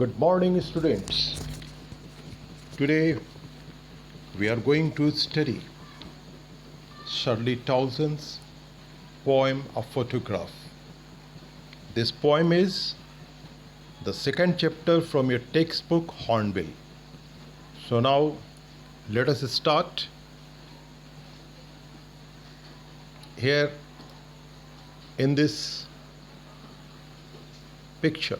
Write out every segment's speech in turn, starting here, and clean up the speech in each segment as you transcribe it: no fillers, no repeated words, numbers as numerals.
Good morning, students. Today we are going to study Shirley Towson's poem A Photograph. This poem is the second chapter from your textbook Hornbill. So now let us start. Here in this picture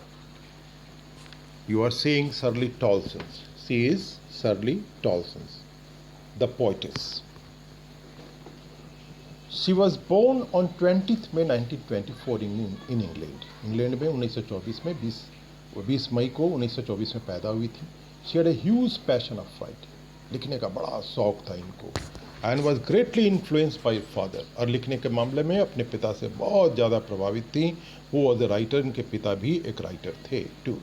you are seeing Shirley Towson. She is Shirley Towson, the poetess. She was born on 20th May 1924 in England. England में 1924 में 20 मई को 1924 में पैदा हुई थी. She had a huge passion of writing. लिखने का बड़ा शौक था इनको. And was greatly influenced by her father. और लिखने के मामले में अपने पिता से बहुत ज़्यादा प्रभावित थी. वो was a writer. इनके पिता भी एक राइटर थे too.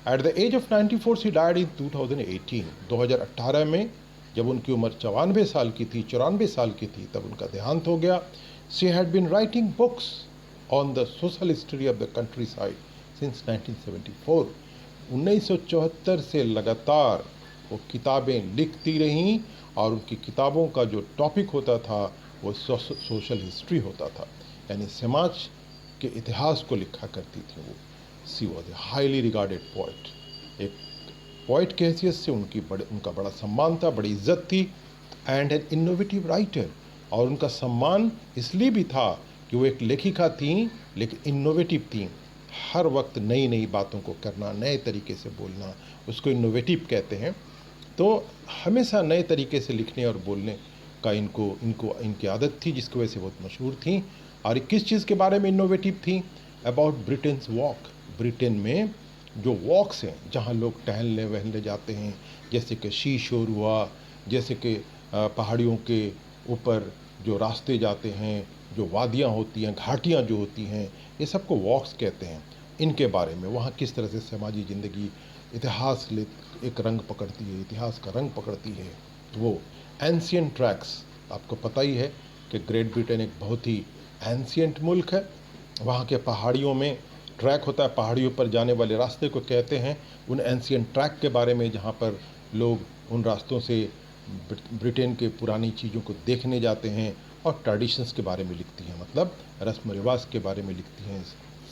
At the age of 94 she died in 2018. 2018 में जब उनकी उम्र 94 साल की थी, 94 साल की थी, तब उनका देहांत हो गया. She had been writing books on the social history of the countryside since 1974. 1974 से लगातार वो किताबें लिखती रहीं और उनकी किताबों का जो टॉपिक होता था वो सोशल हिस्ट्री होता था, यानी समाज के इतिहास को लिखा करती थी वो. She was a highly regarded poet. एक पोइट की हैसियत से उनका बड़ा सम्मान था, बड़ी इज्जत थी. And an innovative writer. और उनका सम्मान इसलिए भी था कि वो एक लेखिका थी, लेकिन इनोवेटिव थी. हर वक्त नई नई बातों को करना, नए तरीके से बोलना, उसको इनोवेटिव कहते हैं. तो हमेशा नए तरीके से लिखने और बोलने का इनकी आदत थी, जिसकी वजह से बहुत मशहूर थी. और किस चीज़ के बारे में इनोवेटिव थी? About Britain's walk. ब्रिटेन में जो वॉक्स हैं, जहाँ लोग टहलने वहलने जाते हैं, जैसे कि शी शोर हुआ, जैसे कि पहाड़ियों के ऊपर जो रास्ते जाते हैं, जो वादियाँ होती हैं, घाटियाँ जो होती हैं, ये सबको वॉक्स कहते हैं. इनके बारे में वहाँ किस तरह से समाजी ज़िंदगी इतिहास एक रंग पकड़ती है, इतिहास का रंग पकड़ती है. वो एंशियंट ट्रैक्स, आपको पता ही है कि ग्रेट ब्रिटेन एक बहुत ही एंशियंट मुल्क है. वहाँ के पहाड़ियों में ट्रैक होता है, पहाड़ियों पर जाने वाले रास्ते को कहते हैं. उन एंशियंट ट्रैक के बारे में, जहाँ पर लोग उन रास्तों से ब्रिटेन के पुरानी चीज़ों को देखने जाते हैं. और ट्रेडिशंस के बारे में लिखती हैं, मतलब रस्म रिवाज के बारे में लिखती हैं,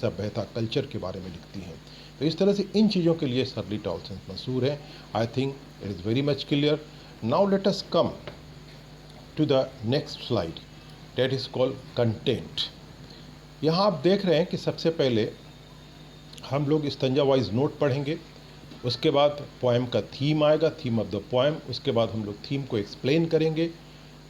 सभ्यता कल्चर के बारे में लिखती हैं. तो इस तरह से इन चीज़ों के लिए शर्ली टॉवसन मशहूर है. I think it is very much clear. Now let us come to the next slide, that is called content. यहाँ आप देख रहे हैं कि सबसे पहले हम लोग stanza वाइज नोट पढ़ेंगे, उसके बाद पोएम का थीम आएगा, थीम ऑफ द पोएम. उसके बाद हम लोग थीम को एक्सप्लेन करेंगे,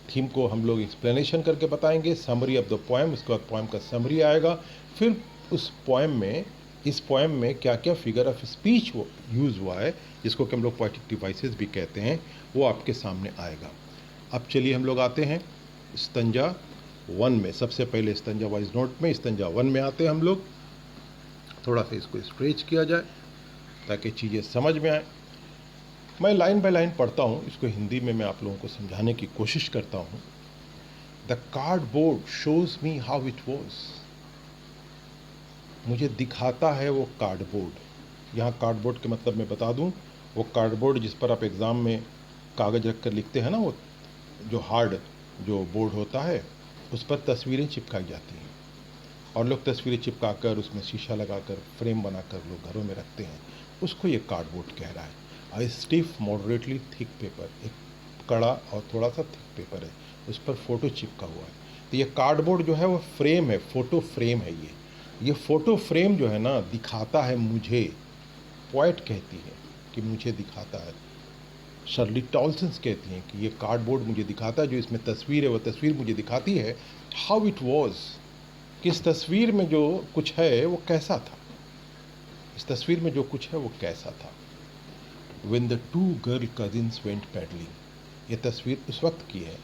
थीम को हम लोग एक्सप्लेनेशन करके बताएंगे, समरी ऑफ द पोएम. उसके बाद पोएम का समरी आएगा. फिर उस पोएम में, इस पोएम में क्या क्या फिगर ऑफ स्पीच वो यूज़ हुआ है, जिसको कि हम लोग पोएटिक डिवाइसेस भी कहते हैं, वो आपके सामने आएगा. अब चलिए हम लोग आते हैं stanza 1 में. सबसे पहले stanza वाइज नोट में stanza 1 में आते हैं हम लोग. थोड़ा सा इसको स्ट्रेच किया जाए ताकि चीज़ें समझ में आए. मैं लाइन बाय लाइन पढ़ता हूँ, इसको हिंदी में मैं आप लोगों को समझाने की कोशिश करता हूँ. The cardboard shows me how it was. मुझे दिखाता है वो कार्डबोर्ड. यहाँ कार्डबोर्ड के मतलब मैं बता दूँ, वो कार्डबोर्ड जिस पर आप एग्ज़ाम में कागज़ रख कर लिखते हैं ना, वो जो हार्ड जो बोर्ड होता है, उस पर तस्वीरें चिपकाई जाती हैं और लोग तस्वीरें चिपकाकर उसमें शीशा लगाकर फ्रेम बनाकर लोग घरों में रखते हैं. उसको ये कार्डबोर्ड कह रहा है. आई स्टिफ मॉडरेटली थिक पेपर, एक कड़ा और थोड़ा सा थिक पेपर है, उस पर फ़ोटो चिपका हुआ है. तो ये कार्डबोर्ड जो है वो फ्रेम है, फ़ोटो फ्रेम है. ये फ़ोटो फ्रेम जो है ना, दिखाता है मुझे. पोएट कहती है कि मुझे दिखाता है. शर्ली टॉवसन कहती हैं कि ये कार्डबोर्ड मुझे दिखाता है, जो इसमें तस्वीर है वो तस्वीर मुझे दिखाती है हाउ इट वॉज. कि इस तस्वीर में जो कुछ है वो कैसा था, इस तस्वीर में जो कुछ है वो कैसा था. When the two girl cousins went paddling. ये तस्वीर उस वक्त की है.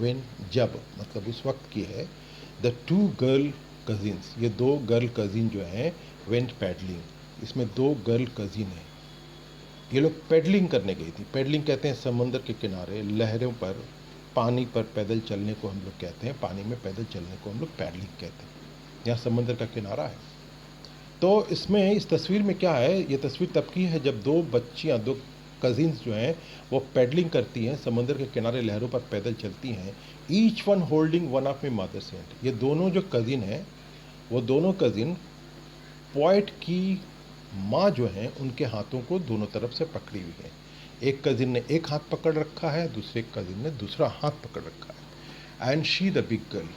When, जब, मतलब उस वक्त की है. The two girl cousins, ये दो गर्ल कज़िन जो हैं, went paddling. इसमें दो गर्ल कज़िन हैं. ये लोग पैडलिंग करने गई थी. पैडलिंग कहते हैं समंदर के किनारे लहरों पर, पानी पर पैदल चलने को हम लोग कहते हैं. पानी में पैदल चलने को हम लोग पैडलिंग कहते हैं. यहाँ समंदर का किनारा है. तो इसमें इस तस्वीर में क्या है, ये तस्वीर तब की है जब दो बच्चियां, दो कजिन्स जो हैं वो पैडलिंग करती हैं, समुद्र के किनारे लहरों पर पैदल चलती हैं, each one holding one of my mother's hand. ये दोनों जो कजिन हैं, वो दोनों कजिन पॉइट की माँ जो हैं उनके हाथों को दोनों तरफ से पकड़ी हुई है। एक कजिन ने एक हाथ पकड़ रखा है, दूसरे कजिन ने दूसरा हाथ पकड़ रखा है। And she the big girl,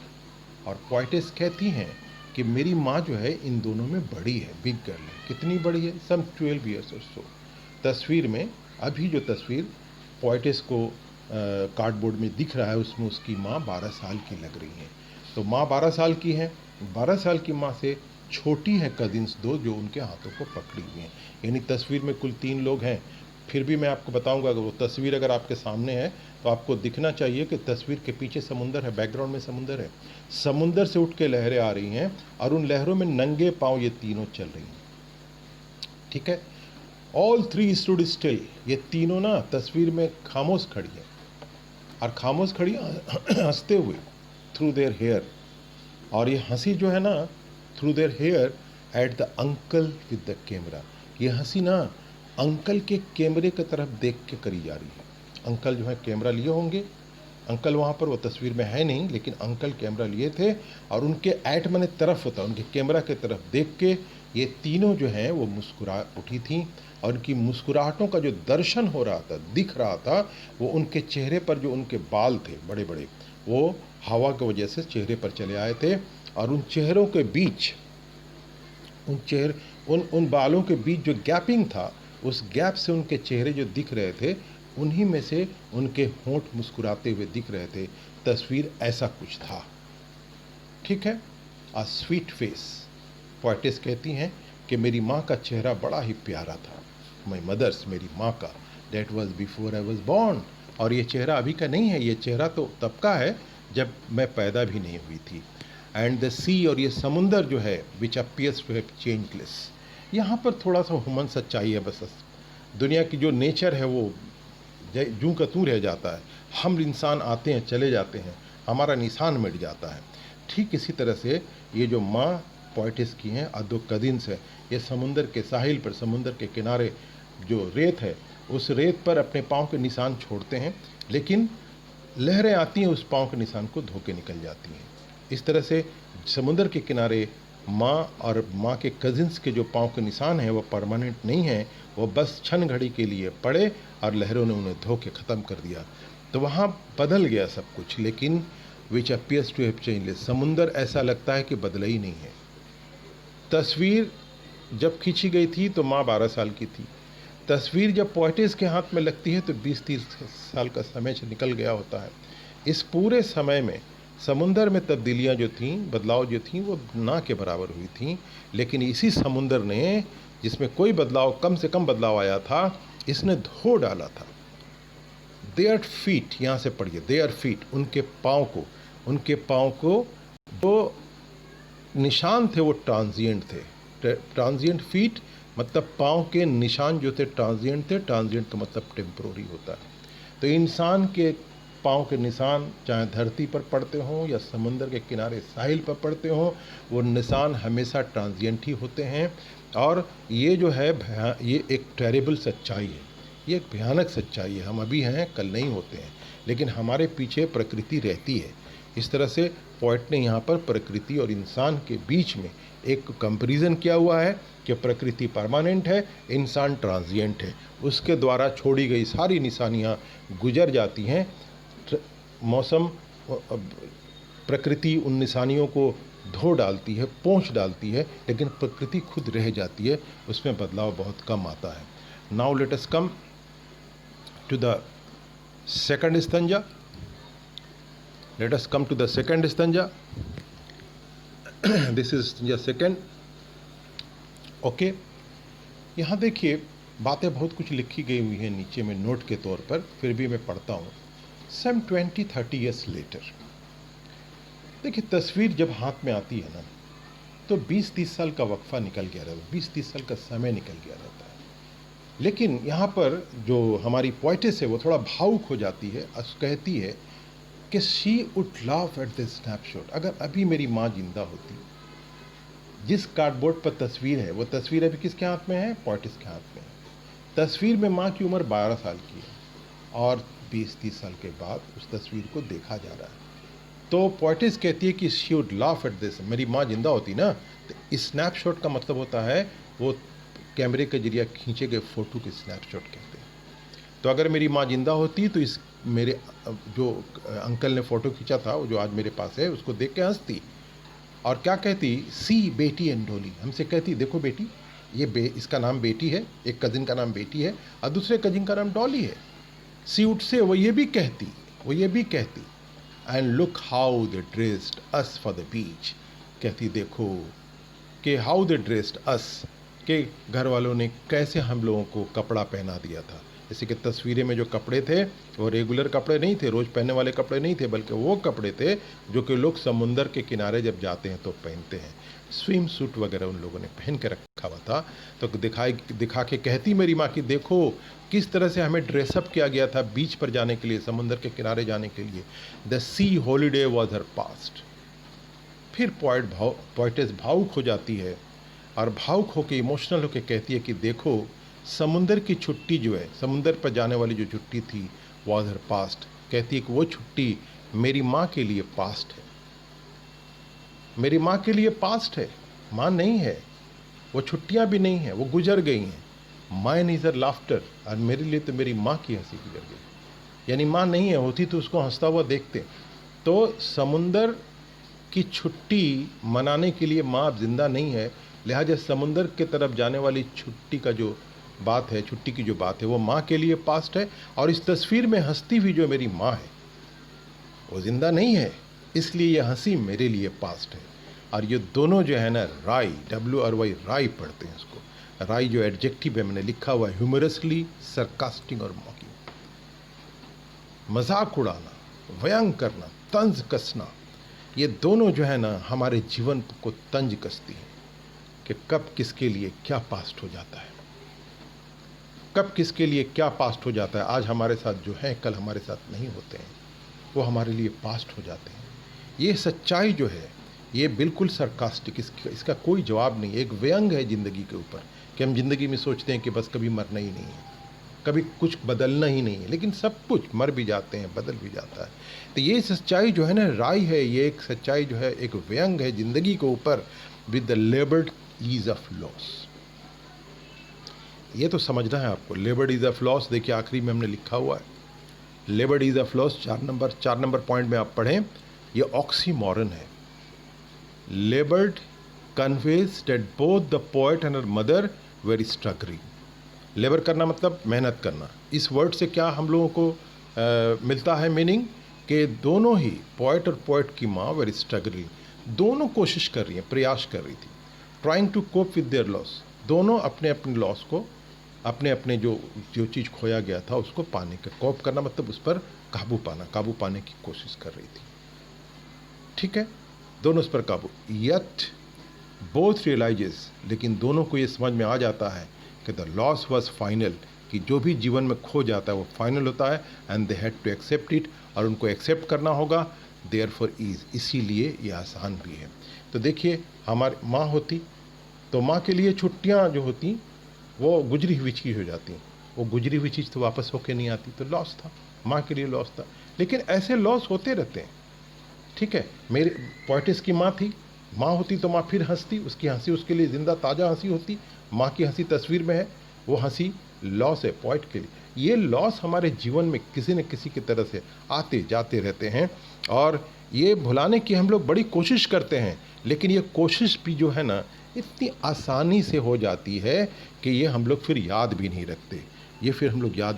और पोइटेस कहती हैं कि मेरी माँ जो है इन दोनों में बड़ी है, बिग गर्ल है। कितनी बड़ी है? सम 12 ईयर्स और सो। तस्वीर में अभी जो तस्वीर पोइटेस को कार्डबोर्ड में दिख रहा है, उसमें उसकी माँ 12 साल की लग रही है। तो माँ 12 साल की है, 12 साल की माँ से छोटी है कजिन्स दो जो उनके हाथों को पकड़ी हुई हैं। यानी तस्वीर में कुल 3 लोग हैं। फिर भी मैं आपको बताऊंगा, अगर वो तस्वीर अगर आपके सामने है तो आपको दिखना चाहिए कि तस्वीर के पीछे समुंदर है, बैकग्राउंड में समुंदर है। समुंदर से उठ के लहरें आ रही हैं और उन लहरों में नंगे पांव ये तीनों चल रही हैं। ठीक है। ऑल थ्री स्टूड स्टिल, ये तीनों ना तस्वीर में खामोश खड़ी है, और खामोश खड़ी हंसते हुए थ्रू देयर हेयर। और ये हंसी जो है ना, through their hair at the uncle with the camera, ये हंसी ना अंकल के कैमरे की तरफ देख के करी जा रही है। अंकल जो है कैमरा लिए होंगे, अंकल वहाँ पर वो तस्वीर में है नहीं, लेकिन अंकल कैमरा लिए थे और उनके एट मने तरफ होता, उनके कैमरा के तरफ देख के ये तीनों जो हैं वो मुस्कुरा उठी थी। और उनकी मुस्कुराहटों का जो दर्शन हो रहा था, दिख रहा था, वो उनके चेहरे पर जो उनके बाल थे बड़े बड़े, वो हवा की वजह से चेहरे पर चले आए थे। और उन चेहरों के बीच, उन बालों के बीच जो गैपिंग था, उस गैप से उनके चेहरे जो दिख रहे थे, उन्हीं में से उनके होंठ मुस्कुराते हुए दिख रहे थे। तस्वीर ऐसा कुछ था। ठीक है। आ स्वीट फेस, पोइटेस कहती हैं कि मेरी माँ का चेहरा बड़ा ही प्यारा था। माई मदर्स, मेरी माँ का, that was before I was born. और ये चेहरा अभी का नहीं है, ये चेहरा तो तब का है जब मैं पैदा भी नहीं हुई थी। एंड द सी, और ये समुंदर जो है, विच अपीयर्स टू हैव चेंजलेस। यहाँ पर थोड़ा सा हुमन सच्चाई है बस। दुनिया की जो नेचर है वो जूं का तूं रह जाता है। हम इंसान आते हैं चले जाते हैं, हमारा निशान मिट जाता है। ठीक इसी तरह से ये जो माँ पोइटिस की हैं और दो कजिन्स है, ये समुंदर के साहिल पर, समुंदर के किनारे जो रेत है, उस रेत पर अपने पाँव के निशान छोड़ते हैं, लेकिन लहरें आती हैं, उस पाँव के निशान को धो के निकल जाती हैं। इस तरह से समुंदर के किनारे माँ और माँ के कजिन्स के जो पाँव के निशान हैं वो परमानेंट नहीं हैं, वो बस क्षण घड़ी के लिए पड़े और लहरों ने उन्हें धो के ख़त्म कर दिया। तो वहाँ बदल गया सब कुछ, लेकिन विच अपीयर्स टू हैव चेंजलेस, समुंदर ऐसा लगता है कि बदला ही नहीं है। तस्वीर जब खींची गई थी तो माँ 12 साल की थी। तस्वीर जब पोइटिस के हाथ में लगती है तो 20-30 साल का समय निकल गया होता है। इस पूरे समय में समुंदर में तब्दीलियाँ जो थीं, बदलाव जो थीं, वो ना के बराबर हुई थीं। लेकिन इसी समुंदर ने, जिसमें कोई बदलाव, कम से कम बदलाव आया था, इसने धो डाला था। देयर फीट, यहाँ से पढ़िए, देयर फीट, उनके पाँव को जो निशान थे वो ट्रांजिएंट थे। ट्रांजिएंट फीट मतलब पाँव के निशान जो थे ट्रांजिएंट थे। ट्रांजिएंट का मतलब टेम्पोररी होता है। तो इंसान के पाँव के निशान चाहे धरती पर पड़ते हों या समुंदर के किनारे साहिल पर पड़ते हों, वो निशान हमेशा ट्रांजिएंट ही होते हैं। और ये जो है, ये एक टेरेबल सच्चाई है, ये एक भयानक सच्चाई है। हम अभी हैं, कल नहीं होते हैं, लेकिन हमारे पीछे प्रकृति रहती है। इस तरह से पोइट ने यहाँ पर प्रकृति और इंसान के बीच में एक कंपैरिजन किया हुआ है कि प्रकृति परमानेंट है, इंसान ट्रांजिएंट है। उसके द्वारा छोड़ी गई सारी निशानियाँ गुजर जाती हैं। मौसम, प्रकृति उन निशानियों को धो डालती है, पोंछ डालती है, लेकिन प्रकृति खुद रह जाती है, उसमें बदलाव बहुत कम आता है। Now let us come to the second stanza. Let us come to the second stanza. This is stanza second. Okay. यहाँ देखिए, बातें बहुत कुछ लिखी गई हुई हैं नीचे में नोट के तौर पर, फिर भी मैं पढ़ता हूँ। Some 20-30 years later, देखिए तस्वीर जब हाथ में आती है ना, तो 20-30 साल का वक्फा निकल गया रहता है, 20-30 साल का समय निकल गया रहता है। लेकिन यहाँ पर जो हमारी पोइटेस है वो थोड़ा भावुक हो जाती है और कहती है कि she would laugh at the snapshot. अगर अभी मेरी माँ जिंदा होती जिस कार्डबोर्ड पर तस्वीर है वो तस्वीर अभी किसके हाथ में है? पोइटिस के हाथ में है। तस्वीर में माँ की उम्र 12 साल की है और 20-30 साल के बाद उस तस्वीर को देखा जा रहा है। तो पोइटिस कहती है कि she would laugh at this. मेरी माँ जिंदा होती ना तो स्नैपशॉट का मतलब होता है वो कैमरे के जरिए खींचे गए फ़ोटो के स्नैपशॉट कहते हैं। तो अगर मेरी माँ जिंदा होती तो इस मेरे जो अंकल ने फ़ोटो खींचा था वो जो आज मेरे पास है उसको देख के हंसती और क्या कहती, सी बेटी एंड डॉली। हमसे कहती देखो बेटी ये इसका नाम बेटी है, एक कज़िन का नाम बेटी है और दूसरे कज़िन का नाम डॉली है। सी उठ से वो ये भी कहती and look how they dressed us for the beach. कहती देखो कि हाउ दे ड्रेस्ड अस, के घर वालों ने कैसे हम लोगों को कपड़ा पहना दिया था। जैसे कि तस्वीरें में जो कपड़े थे वो रेगुलर कपड़े नहीं थे, रोज़ पहनने वाले कपड़े नहीं थे, बल्कि वो कपड़े थे जो कि लोग समुंदर के किनारे जब जाते हैं तो पहनते हैं। स्विम सूट वगैरह उन लोगों ने पहन के रखा हुआ था। तो दिखा के कहती मेरी माँ कि देखो किस तरह से हमें ड्रेसअप किया गया था बीच पर जाने के लिए, समुंदर के किनारे जाने के लिए। The C holiday was her past. फिर पोइटिस भावुक हो जाती है और भावुक होकर इमोशनल होकर कहती है कि देखो समुंदर की छुट्टी जो है, समुंदर पर जाने वाली जो छुट्टी थी वॉज हर पास्ट। कहती है कि वो छुट्टी मेरी माँ के लिए पास्ट है, मेरी माँ के लिए पास्ट है, माँ नहीं है, वो छुट्टियाँ भी नहीं हैं, वो गुजर गई हैं। माइन इज़ अ लाफ्टर, और मेरे लिए तो मेरी माँ की हंसी गुजर गई। यानी माँ नहीं है, होती तो उसको हंसता हुआ देखते। तो समुंदर की छुट्टी मनाने के लिए माँ अब जिंदा नहीं है, लिहाजा समुंदर के तरफ जाने वाली छुट्टी का जो बात है, छुट्टी की जो बात है वो माँ के लिए पास्ट है। और इस तस्वीर में हंसती हुई जो मेरी माँ है वो जिंदा नहीं है, इसलिए ये हंसी मेरे लिए पास्ट है। और ये दोनों जो है ना राई, WRY राई पढ़ते हैं इसको। राई जो एडजेक्टिव है मैंने लिखा हुआ है, ह्यूमरसली, सरकास्टिक और मॉकिंग। मजाक उड़ाना, व्यंग करना, तंज कसना, ये दोनों जो है ना हमारे जीवन को तंज कसती हैं कि कब किसके लिए क्या पास्ट हो जाता है, कब किसके लिए क्या पास्ट हो जाता है। आज हमारे साथ जो है कल हमारे साथ नहीं होते हैं, वो हमारे लिए पास्ट हो जाते हैं। ये सच्चाई जो है ये बिल्कुल सरकास्टिक, इसका कोई जवाब नहीं है। एक व्यंग है ज़िंदगी के ऊपर कि हम ज़िंदगी में सोचते हैं कि बस कभी मरना ही नहीं है, कभी कुछ बदलना ही नहीं है, लेकिन सब कुछ मर भी जाते हैं, बदल भी जाता है। तो ये सच्चाई जो है ना राय है, ये एक सच्चाई जो है एक व्यंग है ज़िंदगी के ऊपर, with the laboured ease of loss. ये तो समझना है आपको, लेबर्ड ईज ऑफ लॉस। देखिए आखिरी में हमने लिखा हुआ है लेबर्ड ईज ऑफ लॉस, 4 नंबर पॉइंट में आप पढ़ें, ये ऑक्सीमोरन है। Laboured conveys that both the poet and her mother very struggling. Labour करना मतलब मेहनत करना। इस वर्ड से क्या हम लोगों को मिलता है मीनिंग कि दोनों ही पोएट और पोएट की माँ वेरी स्ट्रगलिंग, दोनों कोशिश कर रही हैं, प्रयास कर रही थी। Trying to cope with their loss, दोनों अपने अपने लॉस को, अपने अपने जो चीज़ खोया गया था उसको पाने का, कोप करना मतलब उस पर काबू पाने की कोशिश कर रही थी। ठीक है, दोनों उस पर काबू। यट बोथ रियलाइजेस, लेकिन दोनों को ये समझ में आ जाता है कि द लॉस वॉज फाइनल, कि जो भी जीवन में खो जाता है वो फाइनल होता है, and they had to accept it, और उनको एक्सेप्ट करना होगा। देयर फॉर ईज, इसीलिए ये आसान भी है। तो देखिए हमारी माँ होती तो माँ के लिए छुट्टियाँ जो होती वो गुजरी हुई चीज़ हो जाती, वो गुजरी हुई चीज़ तो वापस होके नहीं आती, तो लॉस था, माँ के लिए लॉस था। लेकिन ऐसे लॉस होते रहते हैं। ठीक है, मेरे पोइटिस की माँ थी, माँ होती तो माँ फिर हंसती, उसकी हंसी उसके लिए ज़िंदा ताज़ा हंसी होती। माँ की हंसी तस्वीर में है, वो हंसी लॉस है पोइट के लिए। ये लॉस हमारे जीवन में किसी न किसी की तरह से आते जाते रहते हैं, और ये भुलाने की हम लोग बड़ी कोशिश करते हैं, लेकिन ये कोशिश भी जो है ना इतनी आसानी से हो जाती है कि ये हम लोग फिर याद भी नहीं रखते, ये फिर हम लोग याद